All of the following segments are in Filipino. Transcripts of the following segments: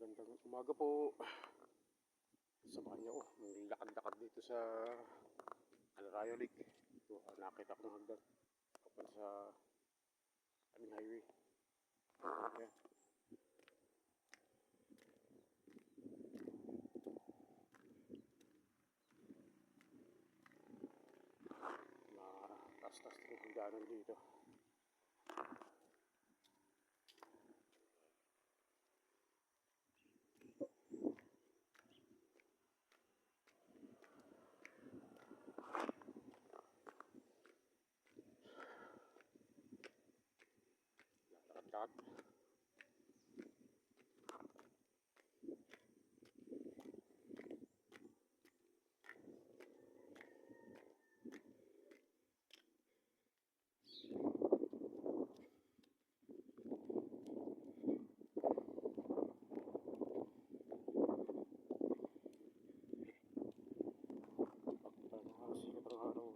Magandang umaga po. Samahan niyo ako. May lakad-lakad dito sa Alarayo Lake. Ito, nakita ko ng hagdan. Kapal sa aming highway. Ayan. Taas-taas rin yung hagdanan dito. Lakad-lakad. Sikat ang araw.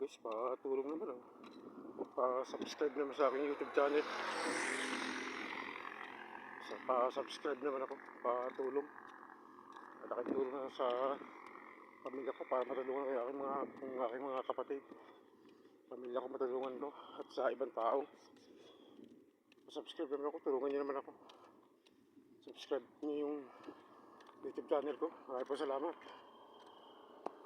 Guys, patulong naman oh. Pa-subscribe naman sa aking YouTube channel. Pa-subscribe naman ako. Patulong. Malaking tulong na sa pamilya ko para matulungan ko yung aking mga kapatid. Pamilya ko matulungan ko at sa ibang tao. Subscribe naman ako, tulungan niyo naman ako. Subscribe niyo yung YouTube channel ko. Maraming po salamat.